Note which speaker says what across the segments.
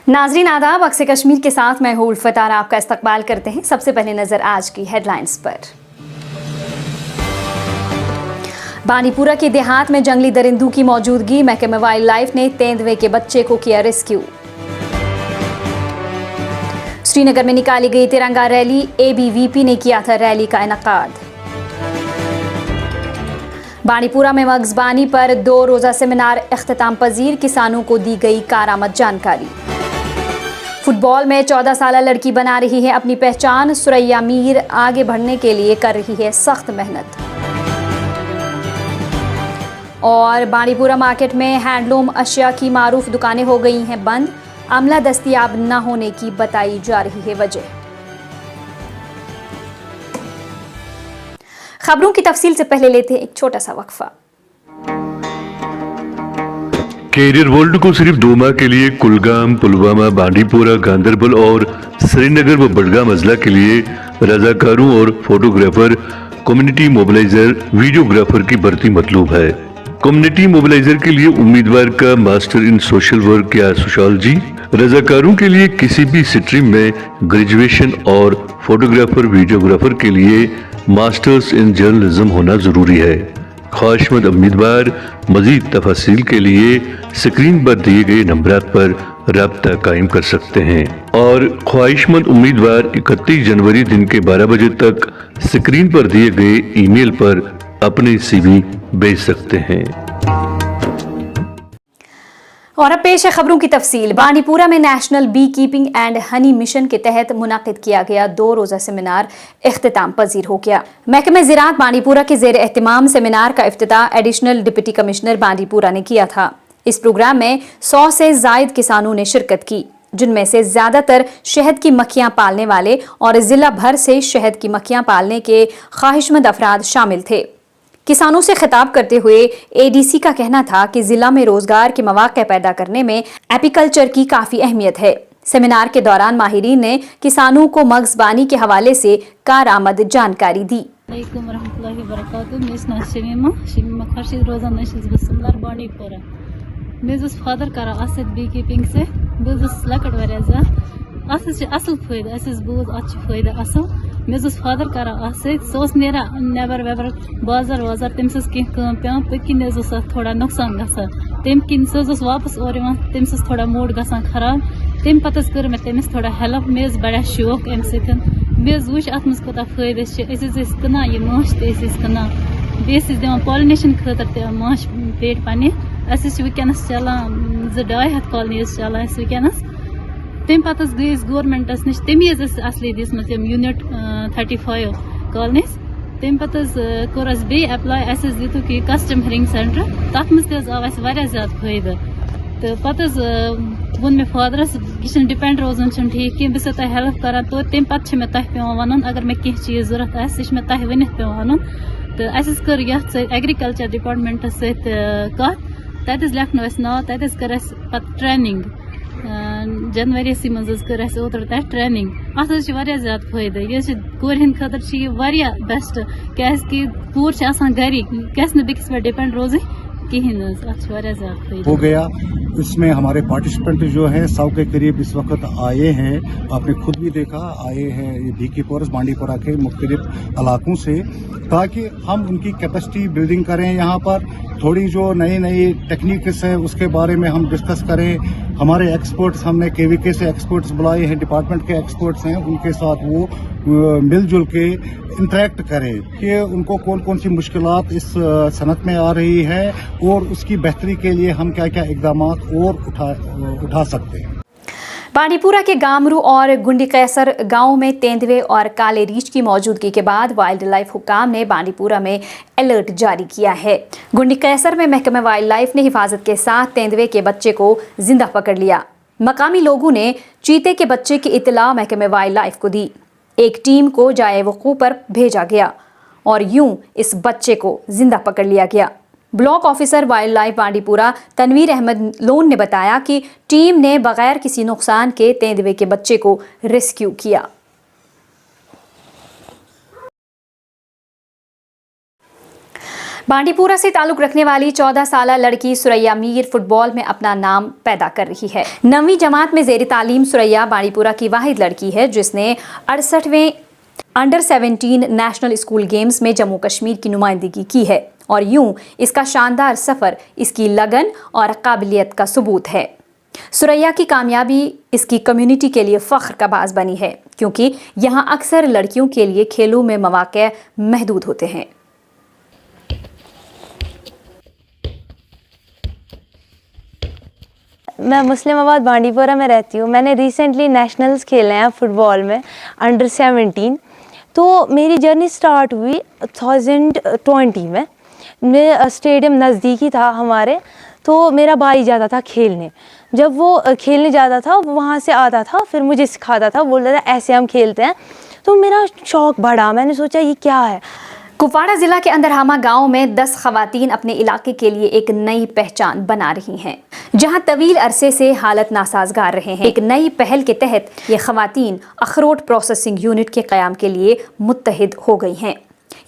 Speaker 1: नाजरीन आदाब, अक्स कश्मीर के साथ मैं हूं उल्फत आरा आपका इस्तकबाल करते हैं। सबसे पहले नजर आज की हेडलाइंस पर। बानीपुरा के देहात में जंगली दरिंदों की मौजूदगी, महकमे वाइल्ड लाइफ ने तेंदुए के बच्चे को किया रेस्क्यू। श्रीनगर में निकाली गई तिरंगा रैली, ABVP ने किया था रैली का इनकाद। बानीपुरा में मगजबानी पर 2 रोजा सेमिनार इख्तिताम पजीर, किसानों को दी गई कारआमद जानकारी। फुटबॉल में 14 साल लड़की बना रही है अपनी पहचान, सुरैया मीर आगे बढ़ने के लिए कर रही है सख्त मेहनत। और बानीपुरा मार्केट में हैंडलूम अशिया की मारूफ दुकानें हो गई हैं बंद, अमला दस्तयाब न होने की बताई जा रही है वजह। खबरों की तफसील से पहले लेते हैं एक छोटा सा वक्फा।
Speaker 2: कैरियर वर्ल्ड को सिर्फ 2 माह के लिए कुलगाम, पुलवामा, बांडीपोरा, गांदरबल और श्रीनगर व बडगाम अजला के लिए रजाकारों और फोटोग्राफर, कम्युनिटी मोबिलाइजर, वीडियोग्राफर की भर्ती मतलूब है। कम्युनिटी मोबिलाइजर के लिए उम्मीदवार का मास्टर इन सोशल वर्क या सोशोलॉजी, रजाकारों के लिए किसी भी स्ट्रीम में ग्रेजुएशन और फोटोग्राफर वीडियोग्राफर के लिए मास्टर्स इन जर्नलिज्म होना जरूरी है। ख्वाहिशमंद उम्मीदवार मजीद तफसील के लिए स्क्रीन पर दिए गए नंबरात पर राब्ता कायम कर सकते हैं और ख्वाहिशमंद उम्मीदवार 31 जनवरी दिन के 12 बजे तक स्क्रीन पर दिए गए ईमेल पर अपने CV भेज सकते हैं।
Speaker 1: और अब पेश है खबरों की तफसील। बानीपुरा में national beekeeping and honey mission के तहत मुनाकिद किया गया 2 रोजा सेमिनार इख्तिताम पजीर हो गया। महकमे ज़राअत बानीपुरा के ज़ेर एहतिमाम सेमिनार का इफ्तिताह एडिशनल डिप्टी कमिश्नर बानीपुरा ने किया था। इस प्रोग्राम में 100 से जायद किसानों ने शिरकत की, जिनमें से ज्यादातर शहद की मक्खियां पालने वाले और जिला भर से शहद की मक्खियां पालने के ख्वाहिशमंद अफराद शामिल थे। किसानों से खिताब करते हुए ADC का कहना था कि जिला में रोजगार के मौके पैदा करने में एपीकल्चर की काफी अहमियत है। सेमिनार के दौरान माहिरीन ने किसानों को मगजबानी के हवाले से कारआमद जानकारी दी।
Speaker 3: फादर कर बी कीपिंग से लकट वारिया असल फायदा बोज फायदा असल मे फादर कर ना नबर वबर बाजार वाजार तमिस पे पकिन थोड़ा नुकसान ग तम किन सह वापस और तमिस थोड़ा मूड ग खराब तम पे कर मे तमिस थोड़ा हेल्प मे बड़ा शौक अम सत मे वुच अत मज कोता फायदा कना यह माश कना बे दिवान पॉलिनेशन खतर माश पेट पे वनस चलान 2-2.5 कॉलोनीज चलान वनस तम पे गई गवर्नमेंटस नश तमी असली दिसमत यूनिट 35 कॉलोनीज तम पे कोर बे एप्लाई दितुक यह कस्टम हियरिंग सेंटर तथ मज आव ज्यादा फायदा तो पे वोन मे फादरस यह डिपेंड रोजान ठीक कह बस तुम हेल्प करान तो तम पे मे तह पे वन अगर मे कह चीज जरूरत सह मे तह वन पे वन तो कर एग्रीकल्चर डिपार्टमेंटस सत तत लेखनो नाव तत कर पे ट्रेनिंग जनवरी मज कर ओतर तथ ट्रेनिंग अत ज्यादा फायदा यह कोर हिंद खतर बेस्ट क्या कूर गरी गि बेकिस पे डिपेंड रोज कहीं ज्यादा
Speaker 4: हो गया। इसमें हमारे पार्टिसिपेंट जो हैं 100 के करीब इस वक्त आए हैं। आपने खुद भी देखा, आए हैं ये बीकीपोरस बांडीपोरा के मुख्तलिफ इलाकों से, ताकि हम उनकी कैपेसिटी बिल्डिंग करें। यहाँ पर थोड़ी जो नई नई टेक्निक्स है उसके बारे में हम डिस्कस करें। हमारे एक्सपर्ट्स, हमने KVK से एक्सपर्ट्स बुलाए हैं, डिपार्टमेंट के एक्सपर्ट्स हैं, उनके साथ वो मिलजुल के इंटरेक्ट करें कि उनको कौन कौन सी मुश्किलात इस सनत में आ रही है और उसकी बेहतरी के लिए हम क्या क्या इकदाम और उठा सकते हैं।
Speaker 1: बानीपुरा के गामरू और गुंडी कैसर गांव में तेंदुए और काले रीछ की मौजूदगी के बाद वाइल्ड लाइफ हुकाम ने बानीपुरा में अलर्ट जारी किया है। गुंडी कैसर में महकमे वाइल्ड लाइफ ने हिफाजत के साथ तेंदुए के बच्चे को जिंदा पकड़ लिया। मकामी लोगों ने चीते के बच्चे की इत्तला महकमे वाइल्ड लाइफ को दी। एक टीम को जाए वकूफ पर भेजा गया और यूं इस बच्चे को जिंदा पकड़ लिया गया। Block officer wildlife Bandipora Tanveer Ahmad Lone ने बताया कि टीम ने बगैर किसी नुकसान के तेंदुए के बच्चे को रेस्क्यू किया। बांडीपुरा से ताल्लुक रखने वाली 14 साल लड़की सुरैया मीर फुटबॉल में अपना नाम पैदा कर रही है। 9वीं जमात में जेर तालीम सुरैया बांडीपुरा की वाहिद लड़की है जिसने 68वें अंडर 17 नेशनल स्कूल गेम्स में जम्मू कश्मीर की नुमाइंदगी की है और यूं इसका शानदार सफ़र इसकी लगन और काबिलियत का सबूत है। सुरैया की कामयाबी इसकी कम्युनिटी के लिए फ़ख्र का बाज़ बनी है क्योंकि यहाँ अक्सर लड़कियों के लिए खेलों में मौक़े महदूद होते हैं।
Speaker 5: मैं मुस्लिमाबाद बांडीपुरा में रहती हूँ। मैंने रिसेंटली नेशनल्स खेले हैं फुटबॉल में अंडर 17। तो मेरी जर्नी स्टार्ट हुई 2020 में। मेरा स्टेडियम नज़दीकी था हमारे, तो मेरा भाई जाता था खेलने। जब वो खेलने जाता था वहाँ से आता था, फिर मुझे सिखाता था, बोलता था ऐसे हम खेलते हैं। तो मेरा शौक़ बढ़ा, मैंने सोचा ये क्या है।
Speaker 1: कुपवाड़ा जिला के अंदरहामा गांव में 10 खवातीन अपने इलाके के लिए एक नई पहचान बना रही हैं, जहां तवील अरसे से हालात नासाजगार रहे हैं। एक नई पहल के तहत ये खवातीन अखरोट प्रोसेसिंग यूनिट के क़याम के लिए मुत्तहिद हो गई हैं।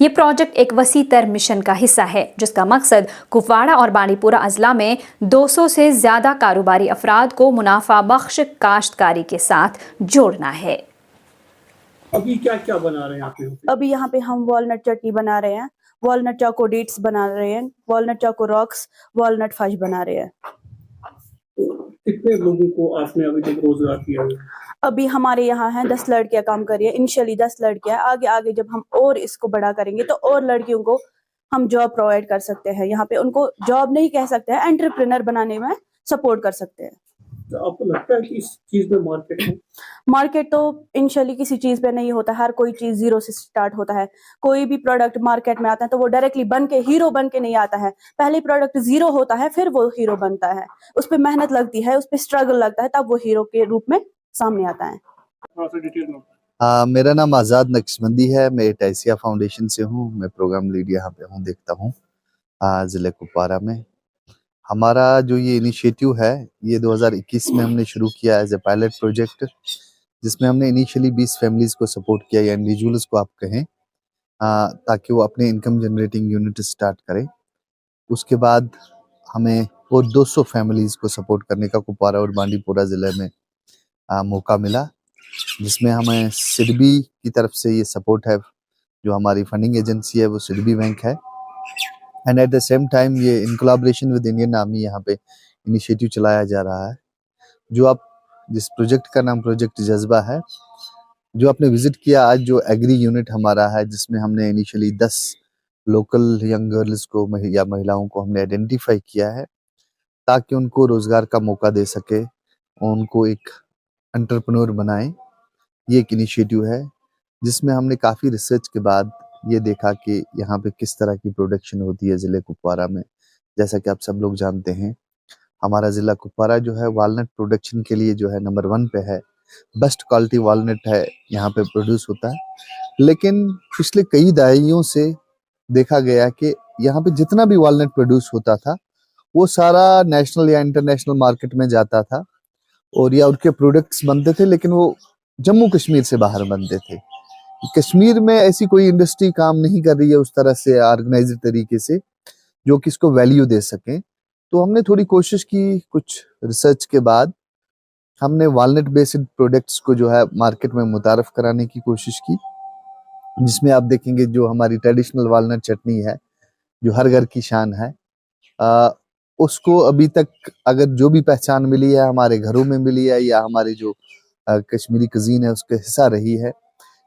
Speaker 1: ये प्रोजेक्ट एक वसी तर मिशन का हिस्सा है जिसका मकसद कुपवाड़ा और बांडीपुरा अजला में 200 से ज़्यादा कारोबारी अफराद को मुनाफा बख्श काश्तकारी के साथ जोड़ना है।
Speaker 6: अभी क्या क्या बना रहे हैं आप यहाँ पे?
Speaker 7: अभी यहाँ पे हम वॉलनट चटनी बना रहे हैं, वॉलनट चौको डेट्स बना रहे हैं, वॉलनट चौको रॉक्स, वॉलनट फज बना रहे हैं।
Speaker 6: कितने लोगों को आपने अभी तक रोजगार दिया है?
Speaker 7: अभी हमारे यहाँ है 10 लड़कियां काम कर रही है। इनिशियली 10 लड़कियां, आगे आगे जब हम और इसको बड़ा करेंगे तो और लड़कियों को हम जॉब प्रोवाइड कर सकते हैं। यहाँ पे उनको जॉब नहीं कह सकते हैं, एंटरप्रेन्योर बनाने में सपोर्ट कर सकते हैं।
Speaker 6: तो आपको लगता है कि इस चीज में मार्केट है?
Speaker 7: मार्केट तो इनिशियली किसी चीज पे नहीं होता, हर कोई चीज जीरो से स्टार्ट होता है। कोई भी प्रोडक्ट मार्केट में आता है तो वो डायरेक्टली बन के हीरो बन के नहीं आता है। पहले प्रोडक्ट जीरो होता है, फिर वो हीरो बनता है। उस पर मेहनत लगती है, उस पर स्ट्रगल लगता है, तब वो हीरो के रूप में सामने आता है।
Speaker 6: थोड़ा सा डिटेल में।
Speaker 8: मेरा नाम आज़ाद नक्शबंदी है। मैं टैसिया फाउंडेशन से हूँ। मैं प्रोग्राम लीड यहाँ पे हूँ, देखता हूँ ज़िले कुपवाड़ा में। हमारा जो ये इनिशिएटिव है ये 2021 में हमने शुरू किया एज ए पायलट प्रोजेक्ट, जिसमें हमने इनिशियली 20 फैमिलीज़ को सपोर्ट किया या इंडिविजुअल्स को आप कहें, ताकि वो अपने इनकम जनरेटिंग यूनिट स्टार्ट करें। उसके बाद हमें और 200 फैमिलीज़ को सपोर्ट करने का कुपवाड़ा और बांडीपुरा ज़िले में मौका मिला, जिसमें हमें सिडबी की तरफ से ये सपोर्ट है। जो हमारी फंडिंग एजेंसी है वो सिडबी बैंक है। And at the same time ये in collaboration with Indian army यहाँ पे इनिशिएटिव चलाया जा रहा है। जो आप जिस प्रोजेक्ट का नाम प्रोजेक्ट जज्बा है, जो आपने विजिट किया आज, जो एग्री यूनिट हमारा है, जिसमें हमने इनिशियली 10 लोकल यंग गर्ल्स को या महिलाओं को हमने आइडेंटिफाई किया है ताकि उनको रोजगार का मौका दे सके, उनको एक एंटरप्रेन्योर बनाएं। ये एक इनिशिएटिव है जिसमें हमने काफ़ी रिसर्च के बाद ये देखा कि यहाँ पे किस तरह की प्रोडक्शन होती है ज़िले कुपवाड़ा में। जैसा कि आप सब लोग जानते हैं, हमारा ज़िला कुपवाड़ा जो है वालनट प्रोडक्शन के लिए जो है नंबर 1 पे है। बेस्ट क्वालिटी वालनट है यहाँ पे प्रोड्यूस होता है। लेकिन पिछले कई दहाइयों से देखा गया कि यहाँ पे जितना भी वालनट प्रोड्यूस होता था वो सारा नेशनल या इंटरनेशनल मार्केट में जाता था और या उनके प्रोडक्ट्स बनते थे, लेकिन वो जम्मू कश्मीर से बाहर बनते थे। कश्मीर में ऐसी कोई इंडस्ट्री काम नहीं कर रही है उस तरह से ऑर्गेनाइज्ड तरीके से जो कि इसको वैल्यू दे सकें। तो हमने थोड़ी कोशिश की, कुछ रिसर्च के बाद हमने वालनट बेस्ड प्रोडक्ट्स को जो है मार्केट में मुतारफ कराने की कोशिश की, जिसमें आप देखेंगे जो हमारी ट्रेडिशनल वालनट चटनी है जो हर घर की शान है, उसको अभी तक अगर जो भी पहचान मिली है हमारे घरों में मिली है या हमारे जो कश्मीरी कुजीन है उसके हिस्सा रही है।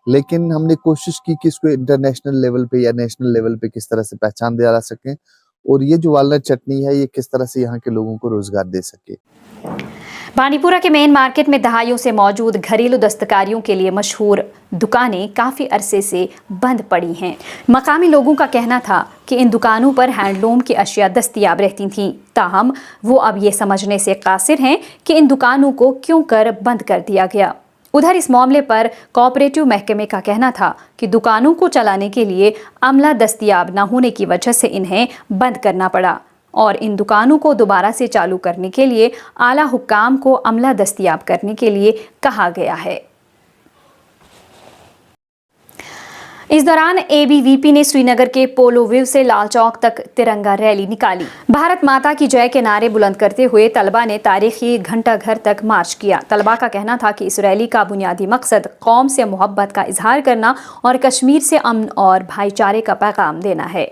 Speaker 8: लेकिन हमने कोशिश की कि इसको इंटरनेशनल लेवल पे या नेशनल लेवल पे किस तरह से पहचान दिया जा सके और ये जो वालनट चटनी है ये किस तरह से यहाँ के लोगों को रोजगार दे सके।
Speaker 1: बांडीपुरा के मेन मार्केट में दहाइयों से मौजूद घरेलू दस्तकारियों के लिए मशहूर दुकानें काफ़ी अरसे से बंद पड़ी हैं। मकामी लोगों का कहना था कि इन दुकानों पर हैंडलूम की अशिया दस्तयाब रहती थीं, ताहम वो अब ये समझने से कासिर हैं कि इन दुकानों को क्यों कर बंद कर दिया गया। उधर इस मामले पर कोऑपरेटिव महकमे का कहना था कि दुकानों को चलाने के लिए अमला दस्तयाब न होने की वजह से इन्हें बंद करना पड़ा और इन दुकानों को दोबारा से चालू करने के लिए आला हुक्काम को अमला दस्तयाब करने के लिए कहा गया है। इस दौरान ABVP ने श्रीनगर के पोलो व्यू से लाल चौक तक तिरंगा रैली निकाली। भारत माता की जय के नारे बुलंद करते हुए तलबा ने तारीखी घंटा घर तक मार्च किया। तलबा का कहना था कि इस रैली का बुनियादी मकसद कौम से मोहब्बत का इजहार करना और कश्मीर से अमन और भाईचारे का पैगाम देना है।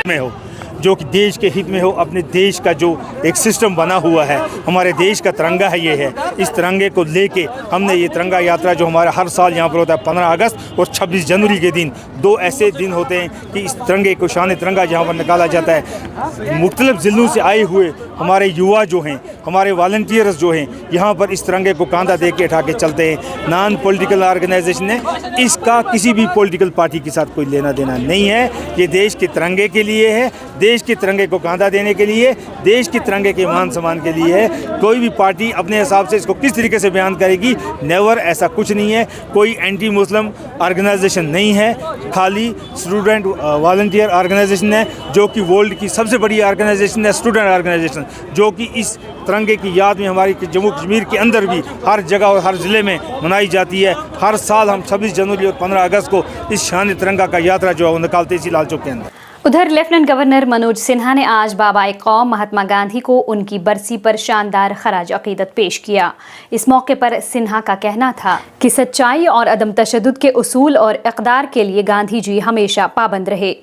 Speaker 9: में हो जो कि देश के हित में हो, अपने देश का जो एक सिस्टम बना हुआ है, हमारे देश का तिरंगा है, ये है। इस तिरंगे को लेके हमने ये तिरंगा यात्रा जो हमारा हर साल यहाँ पर होता है 15 अगस्त और 26 जनवरी के दिन, 2 ऐसे दिन होते हैं कि इस तिरंगे को शान तिरंगा यहाँ पर निकाला जाता है। मुख्तलिफ ज़िलों से आए हुए हमारे युवा जो हैं, हमारे वॉलंटियर्स जो हैं, यहाँ पर इस तिरंगे को कांधा दे के उठा के चलते हैं। नॉन पॉलिटिकल ऑर्गेनाइजेशन है, इसका किसी भी पॉलिटिकल पार्टी के साथ कोई लेना देना नहीं है। ये देश के तिरंगे के लिए है, देश के तिरंगे को कांधा देने के लिए, देश के तिरंगे के मान सम्मान के लिए है। कोई भी पार्टी अपने हिसाब से इसको किस तरीके से बयान करेगी, नेवर, ऐसा कुछ नहीं है। कोई एंटी मुस्लिम ऑर्गेनाइजेशन नहीं है, खाली स्टूडेंट वॉलंटियर ऑर्गेनाइजेशन है, जो कि वर्ल्ड की सबसे बड़ी ऑर्गेनाइजेशन है, स्टूडेंट ऑर्गेनाइजेशन, जो कि इस तिरंगे की याद में हमारी जम्मू कश्मीर के अंदर भी हर जगह और हर ज़िले में मनाई जाती है। हर साल हम 26 जनवरी और 15 अगस्त को इस शान तिरंगा का यात्रा जो है वो निकालते इसी लाल चौक के अंदर।
Speaker 1: उधर लेफ्टिनेंट गवर्नर मनोज सिन्हा ने आज बाबाए कौम महात्मा गांधी को उनकी बरसी पर शानदार खराज अकीदत पेश किया। इस मौके पर सिन्हा का कहना था कि सच्चाई और अदम तशद्दुद के उसूल और इक़दार के लिए गांधी जी हमेशा पाबंद रहे।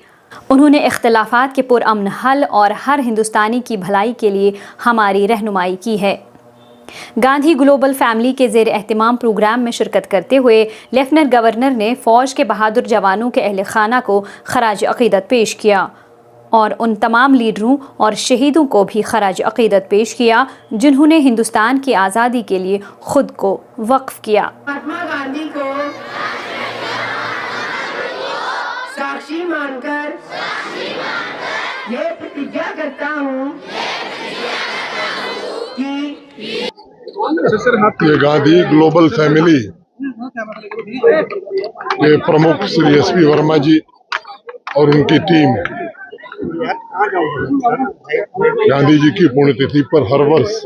Speaker 1: उन्होंने इख्तिलाफात के पुरअमन हल और हर हिंदुस्तानी की भलाई के लिए हमारी रहनुमाई की है। गांधी ग्लोबल फैमिली के ज़ेर एहतिमाम प्रोग्राम में शिरकत करते हुए लेफ्टिनेंट गवर्नर ने फ़ौज के बहादुर जवानों के अहले खाना को खराज अकीदत पेश किया और उन तमाम लीडरों और शहीदों को भी खराज अकीदत पेश किया जिन्होंने हिंदुस्तान की आज़ादी के लिए खुद को वक्फ किया।
Speaker 10: महात्मा गांधी को साक्षी मानकर ये प्रतिज्ञा करता हूँ कि
Speaker 11: ये गांधी ग्लोबल फैमिली के प्रमुख श्री SP वर्मा जी और उनकी टीम गांधी जी की पुण्यतिथि पर हर वर्ष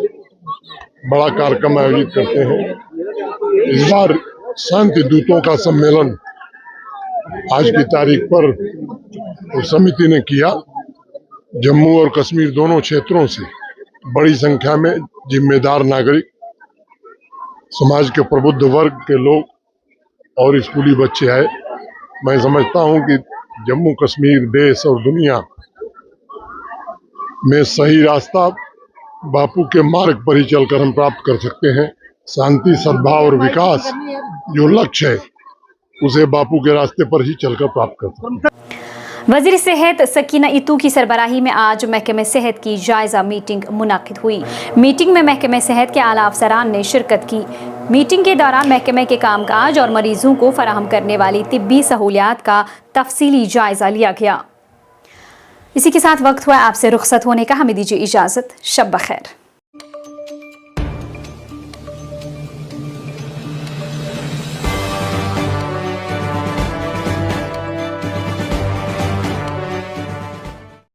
Speaker 11: बड़ा कार्यक्रम आयोजित करते हैं। इस बार शांति दूतों का सम्मेलन आज की तारीख पर उस समिति ने किया। जम्मू और कश्मीर दोनों क्षेत्रों से बड़ी संख्या में जिम्मेदार नागरिक, समाज के प्रबुद्ध वर्ग के लोग और स्कूली बच्चे आए। मैं समझता हूं कि जम्मू कश्मीर देश और दुनिया में सही रास्ता बापू के मार्ग पर ही चलकर हम प्राप्त कर सकते हैं। शांति, सद्भाव और विकास जो लक्ष्य है उसे बापू के रास्ते पर ही चलकर प्राप्त कर सकते हैं।
Speaker 1: वज़ीर सेहत सकीना इतू की सरबराही में आज महकमे सेहत की जायज़ा मीटिंग मुनाकिद हुई। मीटिंग में महकमे सेहत के आला अफसरान ने शिरकत की। मीटिंग के दौरान महकमे के कामकाज और मरीजों को फराहम करने वाली तिब्बी सहूलियात का तफसीली जायज़ा लिया गया। इसी के साथ वक्त हुआ आपसे रुखसत होने का। हमें दीजिए इजाज़त। शब बखैर।